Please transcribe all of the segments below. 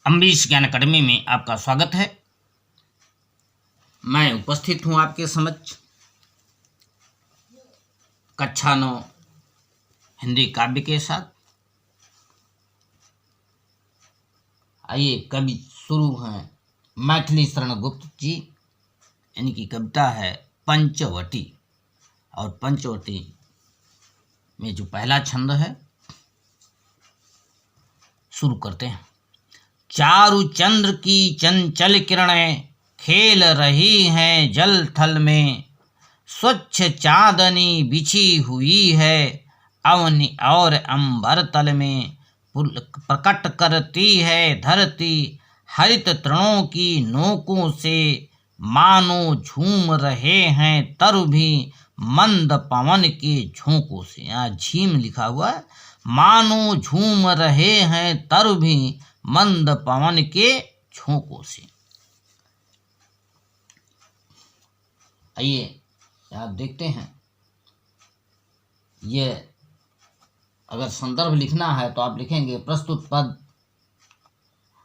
अम्बीश ज्ञान अकादमी में आपका स्वागत है। मैं उपस्थित हूं आपके समक्ष कक्षा 9 हिंदी काव्य के साथ। आइए कवि शुरू हैं मैथिली शरण गुप्त जी। इनकी कविता है पंचवटी, और पंचवटी में जो पहला छंद है शुरू करते हैं। चारु चंद्र की चंचल किरणें खेल रही हैं जल थल में, स्वच्छ चांदनी बिछी हुई है अवनी और अंबर तल में। प्रकट करती है धरती हरित तृणों की नोकों से, मानो झूम रहे हैं तरु भी मंद पवन के झोंकों से। यहाँ झीम लिखा हुआ है, मानो झूम रहे हैं तरु भी मंद पवन के झोंकों से। आइए आप देखते हैं, ये अगर संदर्भ लिखना है तो आप लिखेंगे प्रस्तुत पद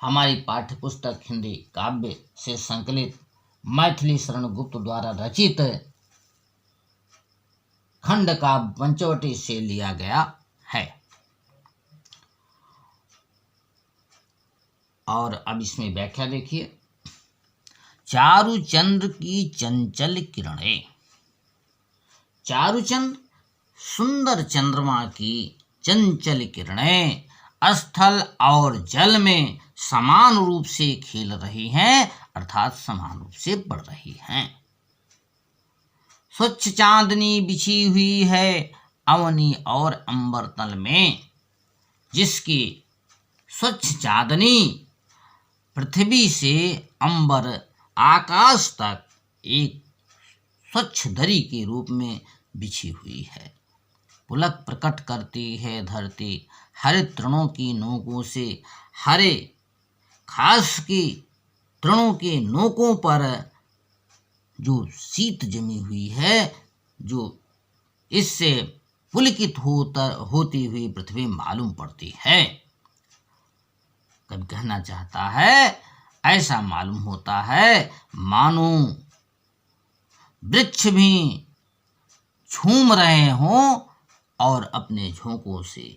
हमारी पाठ्य पुस्तक हिंदी काव्य से संकलित मैथिली शरण गुप्त द्वारा रचित खंड काव्य पंचवटी से लिया गया है। और अब इसमें व्याख्या देखिए। चारु चंद्र की चंचल किरणें। चारुचंद्र सुंदर चंद्रमा की चंचल किरणें स्थल और जल में समान रूप से खेल रही हैं, अर्थात समान रूप से बढ़ रही हैं। स्वच्छ चांदनी बिछी हुई है अवनी और अंबर तल में, जिसकी स्वच्छ चांदनी पृथ्वी से अंबर आकाश तक एक स्वच्छ दरी के रूप में बिछी हुई है। पुलक प्रकट करती है धरती हरित तृणों की नोकों से। हरे घास की तृणों के नोकों पर जो शीत जमी हुई है, जो इससे पुलकित होती हुई पृथ्वी मालूम पड़ती है। कभी कहना चाहता है, ऐसा मालूम होता है मानो वृक्ष भी झूम रहे हों और अपने झोंकों से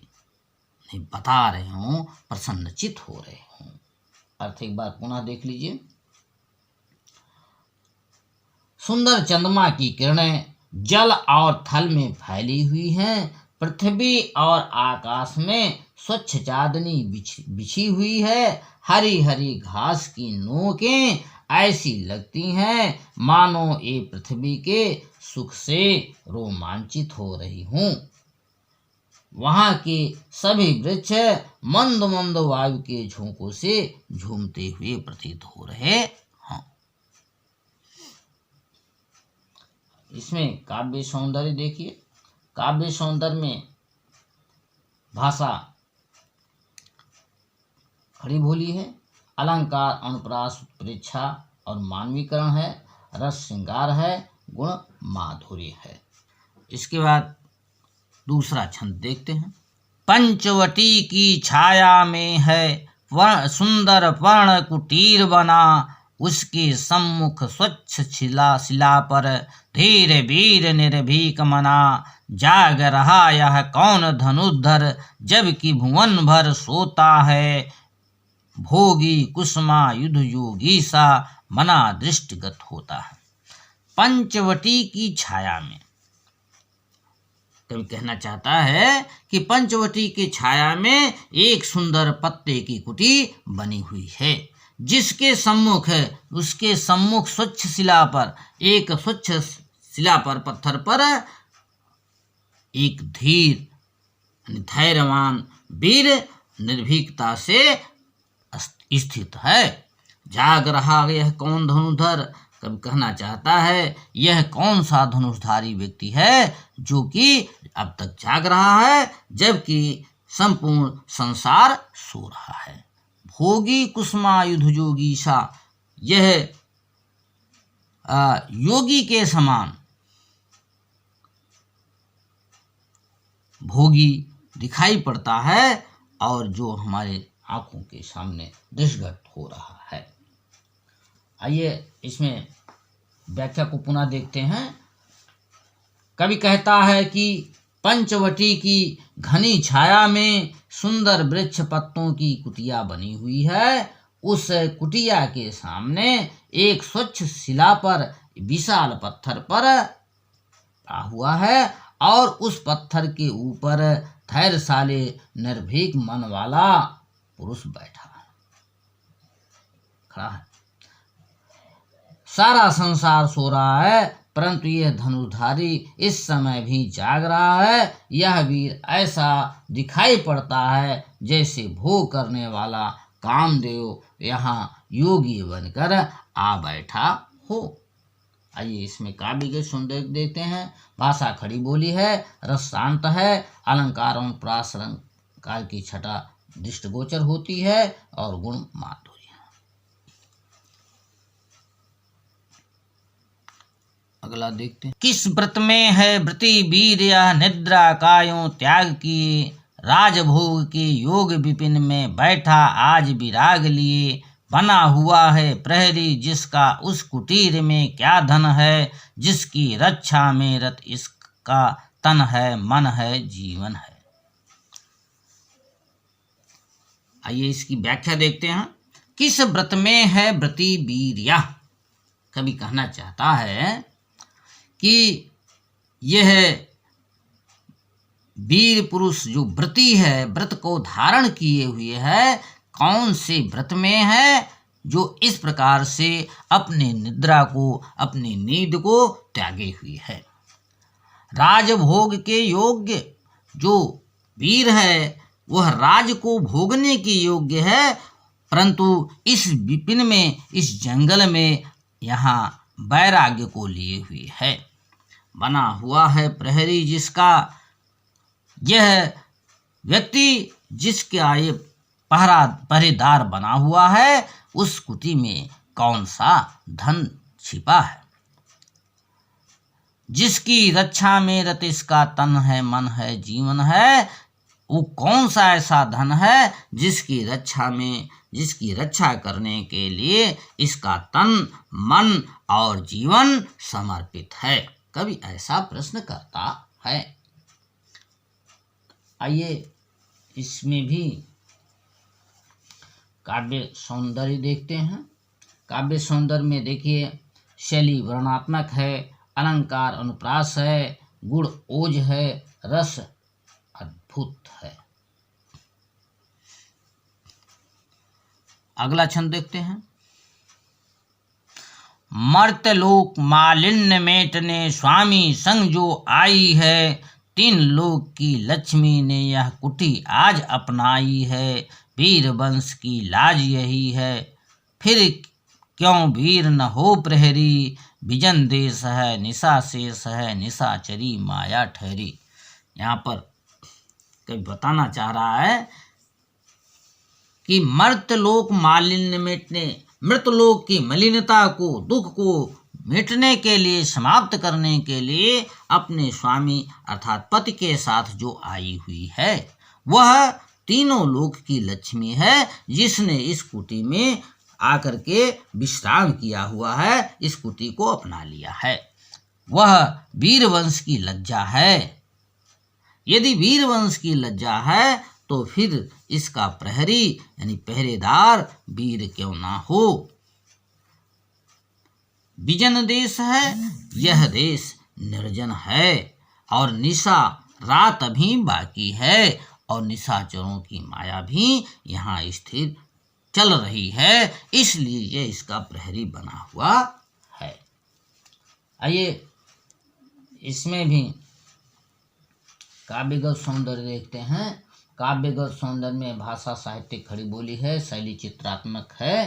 बता रहे हों, प्रसन्नचित हो रहे हों। अर्थ एक बार पुनः देख लीजिए। सुंदर चंद्रमा की किरणें जल और थल में फैली हुई हैं। पृथ्वी और आकाश में स्वच्छ चांदनी बिछी हुई है। हरी हरी घास की नोकें ऐसी लगती हैं मानो ये पृथ्वी के सुख से रोमांचित हो रही हूँ। वहाँ के सभी वृक्ष मंद मंद वायु के झोंकों से झूमते हुए प्रतीत हो रहे हैं। इसमें काव्य सौंदर्य देखिए। काव्य सौंदर्य में भाषा खड़ी बोली है, अलंकार अनुप्रास उत्प्रेक्षा और मानवीकरण है, रस श्रृंगार है, गुण माधुर्य है। इसके बाद दूसरा छंद देखते हैं। पंचवटी की छाया में है सुंदर पर्ण कुटीर बना, उसके सम्मुख स्वच्छ शिला पर धीर वीर निर्भीक मना। जाग रहा यह कौन धनुर्धर, जबकि भुवन भर सोता है। भोगी कुसुमा युद्ध योगी सा, मना दृष्टिगत होता है। पंचवटी की छाया में कवि कहना चाहता है कि पंचवटी की छाया में एक सुंदर पत्ते की कुटी बनी हुई है, जिसके सम्मुख उसके सम्मुख स्वच्छ शिला पर, एक स्वच्छ शिला पर, पत्थर पर एक धैर्यवान वीर निर्भीकता से स्थित है। जाग रहा यह कौन धनुर्धर, कभी कहना चाहता है यह कौन सा धनुषधारी व्यक्ति है जो कि अब तक जाग रहा है, जबकि संपूर्ण संसार सो रहा है। भोगी कुसुमा युद्ध योगी सा, यह योगी के समान भोगी दिखाई पड़ता है, और जो हमारे आंखों के सामने दृष्टिगत हो रहा है। आइए इसमें व्याख्या को पुनः देखते हैं। कवि कहता है कि पंचवटी की घनी छाया में सुंदर वृक्ष पत्तों की कुटिया बनी हुई है। उस कुटिया के सामने एक स्वच्छ शिला पर विशाल पत्थर पर पड़ा हुआ है और उस पत्थर के ऊपर धैर्यशाली निर्भीक मन वाला पुरुष बैठा है, खड़ा है। सारा संसार सो रहा है परंतु यह धनुर्धारी इस समय भी जाग रहा है। यह वीर ऐसा दिखाई पड़ता है जैसे भोग करने वाला कामदेव यहाँ योगी बनकर आ बैठा हो। आइए इसमें काव्य के सौंदर्य देखते हैं। भाषा खड़ी बोली है, रस शांत है, अलंकार और प्रास अलंकार की छटा दृष्टिगोचर होती है और गुण माधुर्य। अगला देखते हैं। किस व्रत में है व्रति वीर, यह निद्रा कायों त्याग किए, राजभोग के योग विपिन में बैठा आज विराग लिए, बना हुआ है प्रहरी जिसका उस कुटीर में क्या धन है, जिसकी रक्षा में रत इसका तन है मन है जीवन है। आइए इसकी व्याख्या देखते हैं। किस व्रत में है व्रति वीर, यह कवि कहना चाहता है कि यह वीर पुरुष जो व्रती है, व्रत को धारण किए हुए है, कौन से व्रत में है जो इस प्रकार से अपने निद्रा को, अपनी नींद को त्यागे हुई है। राजभोग के योग्य जो वीर है वह राज को भोगने के योग्य है, परंतु इस विपिन में, इस जंगल में यहाँ वैराग्य को लिए हुए है। बना हुआ है प्रहरी जिसका, यह व्यक्ति जिसके आए पहरेदार बना हुआ है, उस कुटी में कौन सा धन छिपा है, जिसकी रक्षा में रत इसका तन है मन है जीवन है। वो कौन सा ऐसा धन है जिसकी रक्षा में, जिसकी रक्षा करने के लिए इसका तन मन और जीवन समर्पित है। कवि ऐसा प्रश्न करता है। आइए इसमें भी काव्य सौंदर्य देखते हैं। काव्य सौंदर्य में देखिए, शैली वर्णात्मक है, अलंकार अनुप्रास है, गुण ओज है, रस अद्भुत है। अगला छंद देखते हैं। मर्त्यलोक मालिन्य मेटने स्वामी संग जो आई है, तीन लोक की लक्ष्मी ने यह कुटी आज अपनाई है। वीर वंश की लाज यही है, फिर क्यों वीर न हो प्रहरी, विजन देश है निशा शेष है, निशाचरी माया ठहरी। यहाँ पर कभी बताना चाह रहा है कि मर्त्यलोक मालिन्य मेटने, मृतलोक की मलिनता को, दुख को मिटने के लिए, समाप्त करने के लिए अपने स्वामी अर्थात पति के साथ जो आई हुई है, वह तीनों लोक की लक्ष्मी है, जिसने इस कुटी में आकर के विश्राम किया हुआ है, इस कुटी को अपना लिया है। वह वीरवंश की लज्जा है। यदि वीरवंश की लज्जा है तो फिर इसका प्रहरी यानी पहरेदार वीर क्यों ना हो। विजन देश है, यह देश निर्जन है और निशा रात अभी बाकी है और निशाचरों की माया भी यहाँ स्थिर चल रही है, इसलिए ये इसका प्रहरी बना हुआ है। आइए इसमें भी काव्यगत सौंदर्य देखते हैं। काव्यगत सौंदर्य में भाषा साहित्यिक खड़ी बोली है, शैली चित्रात्मक है,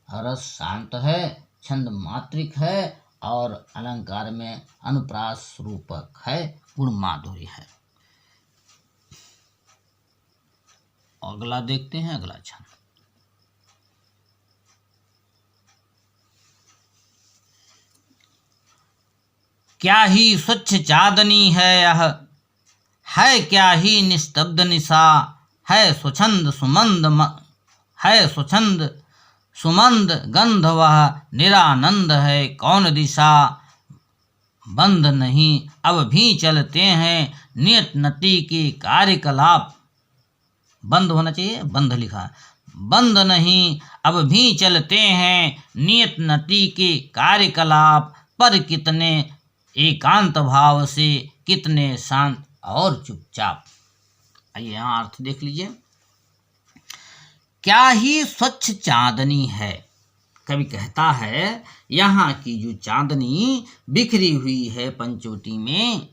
रस शांत है, छंद मात्रिक है और अलंकार में अनुप्रास रूपक है, गुण माधुर्य है। अगला देखते हैं। अगला छंद। क्या ही स्वच्छ चांदनी है यह, है क्या ही निस्तब्ध निशा, है स्वच्छंद सुमंद है स्वच्छंद सुमंद गंध वह निरानंद है, कौन दिशा बंद नहीं अब भी चलते हैं, नियत नटी के कार्यकलाप। बंद होना चाहिए, बंध लिखा है, बंद नहीं अब भी चलते हैं, नियत नटी के कार्यकलाप। पर कितने एकांत भाव से, कितने शांत और चुपचाप। आइए यहाँ अर्थ देख लीजिए। क्या ही स्वच्छ चांदनी है, कवि कहता है यहाँ की जो चांदनी बिखरी हुई है पंचवटी में,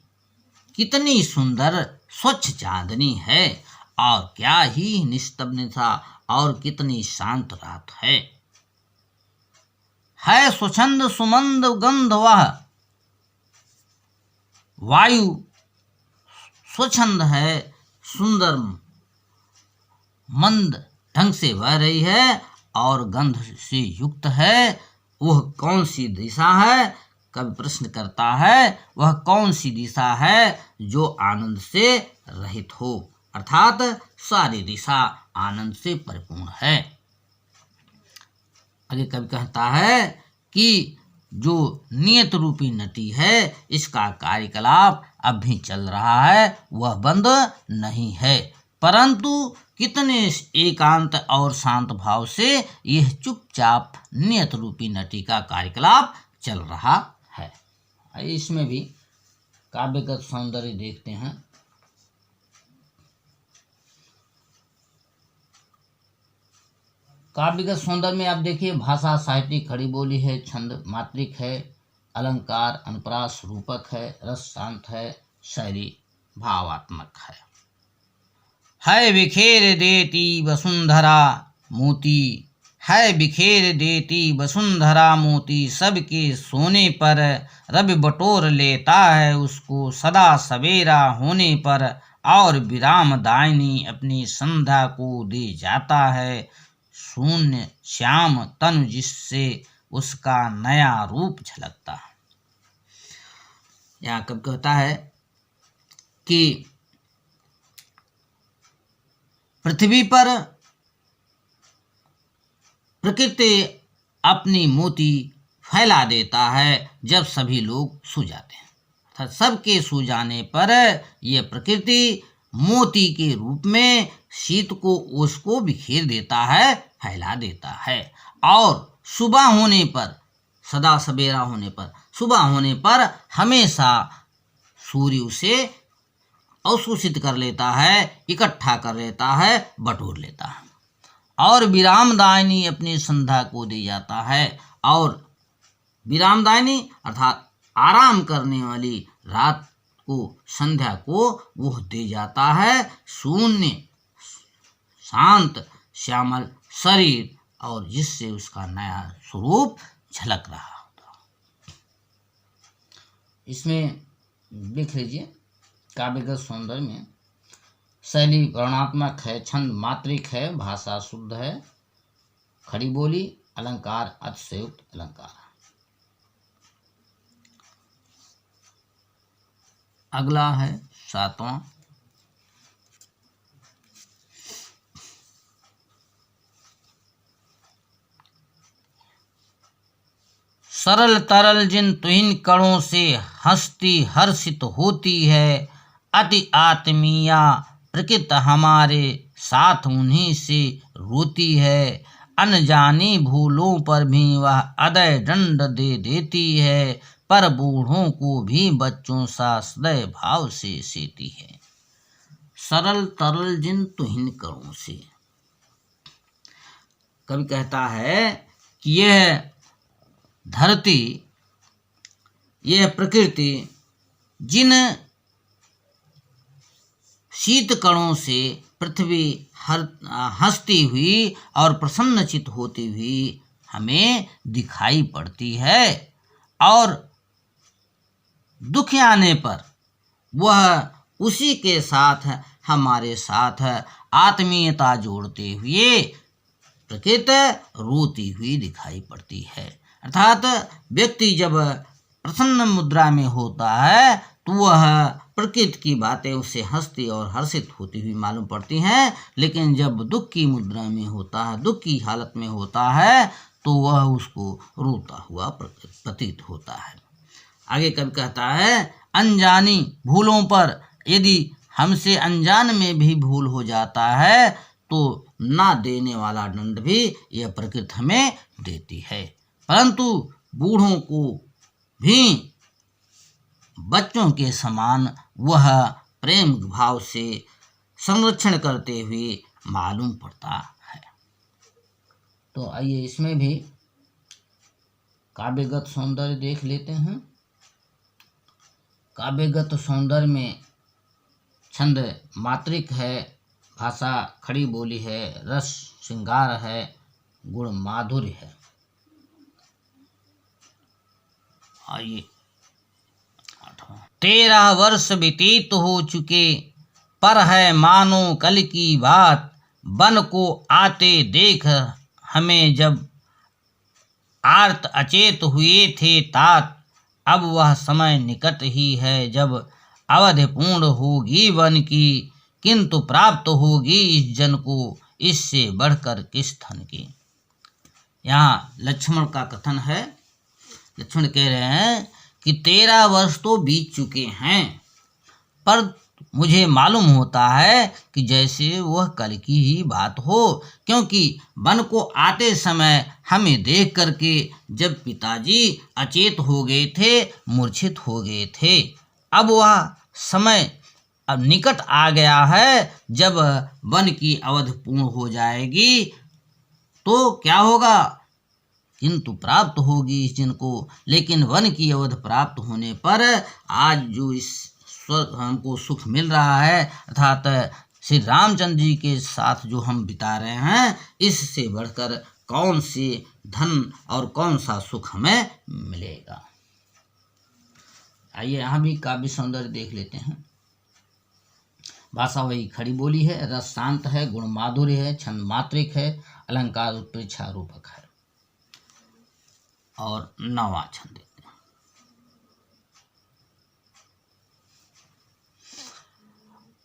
कितनी सुंदर स्वच्छ चांदनी है, और क्या ही निस्तब्धता और कितनी शांत रात है। स्वच्छंद सुमंद गंध वह वायु स्वच्छंद है, सुंदर मंद ढंग से बह रही है और गंध से युक्त है। वह कौन सी दिशा है, कवि प्रश्न करता है, वह कौन सी दिशा है जो आनंद से रहित हो, अर्थात सारी दिशा आनंद से परिपूर्ण है। आगे कवि कहता है कि जो नियत रूपी नटी है, इसका कार्यकलाप अब भी चल रहा है, वह बंद नहीं है, परंतु कितने एकांत और शांत भाव से यह चुपचाप नियत रूपी नटी का कार्यकलाप चल रहा है। इसमें भी काव्यगत सौंदर्य देखते हैं। काव्यगत सौंदर्य में आप देखिए, भाषा साहित्यिक खड़ी बोली है, छंद मात्रिक है, अलंकार अनुप्रास रूपक है, रस शांत है, शैली भावात्मक है। बिखेर देती वसुंधरा मोती, है बिखेर देती वसुंधरा मोती, सबके सोने पर रवि बटोर लेता है उसको सदा सवेरा होने पर, और विराम दायनी अपनी संध्या को दे जाता है, शून्य श्याम तनु जिससे उसका नया रूप झलकता है। यहाँ कब कहता है कि पृथ्वी पर प्रकृति अपनी मोती फैला देता है जब सभी लोग सो जाते हैं, अर्थात सबके सो जाने पर यह प्रकृति मोती के रूप में शीत को ओस को बिखेर देता है, फैला देता है, और सुबह होने पर, सदा सवेरा होने पर, सुबह होने पर हमेशा सूर्य उसे अवशोषित कर लेता है, इकट्ठा कर लेता है, बटोर लेता है, और विरामदायिनी अपनी संध्या को दे जाता है, और विरामदायिनी अर्थात आराम करने वाली रात को, संध्या को वह दे जाता है, शून्य शांत श्यामल शरीर, और जिससे उसका नया स्वरूप झलक रहा होता। इसमें देख लीजिए, काव्यगत सौंदर्य में शैली वर्णात्मक है, छंद मात्रिक है, भाषा शुद्ध है, खड़ी बोली, अलंकार अतिशयोक्त अलंकार। अगला है 7वां। सरल तरल जिन तुहिन कणों से हंसती हर्षित होती है, अति आत्मीया प्रकृत हमारे साथ उन्हीं से रोती है, अनजानी भूलों पर भी वह अदय दंड दे देती है, पर बूढ़ों को भी बच्चों सा सदैव भाव से सेती है। सरल तरल जिन तुहिन कणों से, कवि कहता है कि यह धरती, यह प्रकृति जिन शीत कणों से पृथ्वी हंसती हुई और प्रसन्नचित होती हुई हमें दिखाई पड़ती है, और दुख आने पर वह उसी के साथ हमारे साथ आत्मीयता जोड़ते हुए प्रकृति रोती हुई दिखाई पड़ती है। अर्थात व्यक्ति जब प्रसन्न मुद्रा में होता है तो वह प्रकृति की बातें उससे हंसती और हर्षित होती हुई मालूम पड़ती हैं, लेकिन जब दुख की मुद्रा में होता है, दुख की हालत में होता है, तो वह उसको रोता हुआ प्रतीत होता है। आगे कवि कहता है, अनजानी भूलों पर यदि हमसे अनजान में भी भूल हो जाता है तो ना देने वाला दंड भी यह प्रकृति हमें देती है, परंतु बूढ़ों को भी बच्चों के समान वह प्रेम भाव से संरक्षण करते हुए मालूम पड़ता है। तो आइए इसमें भी काव्यगत सौंदर्य देख लेते हैं। काव्यगत सौंदर्य में छंद मात्रिक है, भाषा खड़ी बोली है, रस श्रृंगार है, गुण माधुर्य है। आइए 13 वर्ष व्यतीत हो चुके, पर है मानो कल की बात, वन को आते देख हमें जब आर्त अचेत हुए थे तात, अब वह समय निकट ही है जब अवधि पूर्ण होगी वन की, किंतु प्राप्त होगी इस जन को इससे बढ़कर किस धन की। यहाँ लक्ष्मण का कथन है। लक्ष्मण कह रहे हैं कि 13 वर्ष तो बीत चुके हैं, पर मुझे मालूम होता है कि जैसे वह कल की ही बात हो, क्योंकि वन को आते समय हमें देख करके जब पिताजी अचेत हो गए थे, मूर्छित हो गए थे, अब वह समय अब निकट आ गया है, जब वन की अवधि पूर्ण हो जाएगी तो क्या होगा, किंतु प्राप्त होगी इस जन को। लेकिन वन की अवधि प्राप्त होने पर आज जो इस हमको सुख मिल रहा है, अर्थात श्री रामचंद्र जी के साथ जो हम बिता रहे हैं, इससे बढ़कर कौन से धन और कौन सा सुख हमें मिलेगा। आइए यहाँ भी काव्य सौंदर्य देख लेते हैं। भाषा वही खड़ी बोली है, रस शांत है, गुण माधुर्य है, छंद मात्रिक है, अलंकार उत्प्रेक्षा रूपक है। और 9वां छंद देते हैं।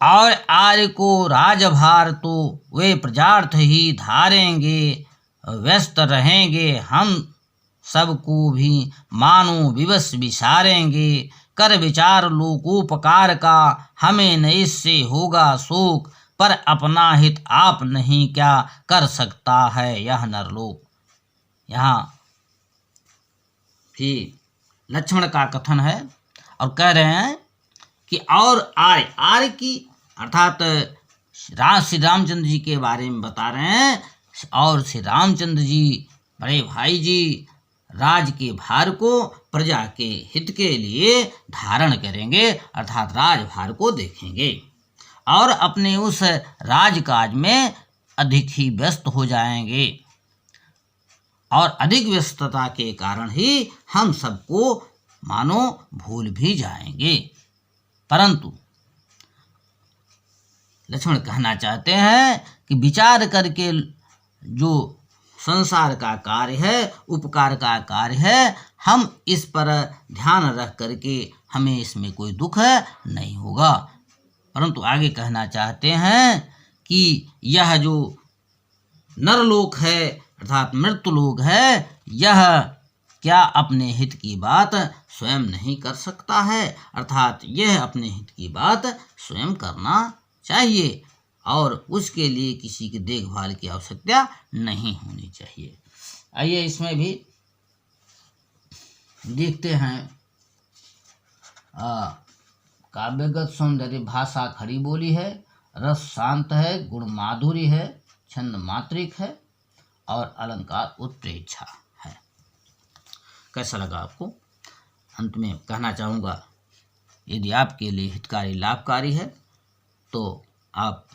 और आर्य को राजभार तो वे प्रजार्थ ही धारेंगे, व्यस्त रहेंगे हम सबको भी मानो विवश विसारेंगे, कर विचार लोकोपकार का हमें न इससे होगा शोक, पर अपना हित आप नहीं क्या कर सकता है यह नरलोक। यहाँ भी लक्ष्मण का कथन है और कह रहे हैं कि और आर्य की अर्थात श्री रामचंद्र जी के बारे में बता रहे हैं, और श्री रामचंद्र जी बड़े भाई जी राज के भार को प्रजा के हित के लिए धारण करेंगे, अर्थात राजभार को देखेंगे और अपने उस राजकाज में अधिक ही व्यस्त हो जाएंगे, और अधिक व्यस्तता के कारण ही हम सबको मानो भूल भी जाएंगे। परंतु लक्ष्मण कहना चाहते हैं कि विचार करके जो संसार का कार्य है, उपकार का कार्य है, हम इस पर ध्यान रख करके हमें इसमें कोई दुख नहीं होगा। परंतु आगे कहना चाहते हैं कि यह जो नरलोक है अर्थात मृत्युलोक है, यह क्या अपने हित की बात स्वयं नहीं कर सकता है, अर्थात यह अपने हित की बात स्वयं करना चाहिए और उसके लिए किसी की देखभाल की आवश्यकता नहीं होनी चाहिए। आइए इसमें भी देखते हैं। काव्यगत सौंदर्य, भाषा खड़ी बोली है, रस शांत है, गुण माधुर्य है, छंद मात्रिक है और अलंकार उत्प्रेक्षा है। कैसा लगा आपको? अंत में कहना चाहूँगा, यदि आपके लिए हितकारी लाभकारी है तो आप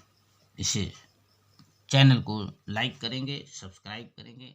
इसे चैनल को लाइक करेंगे, सब्सक्राइब करेंगे।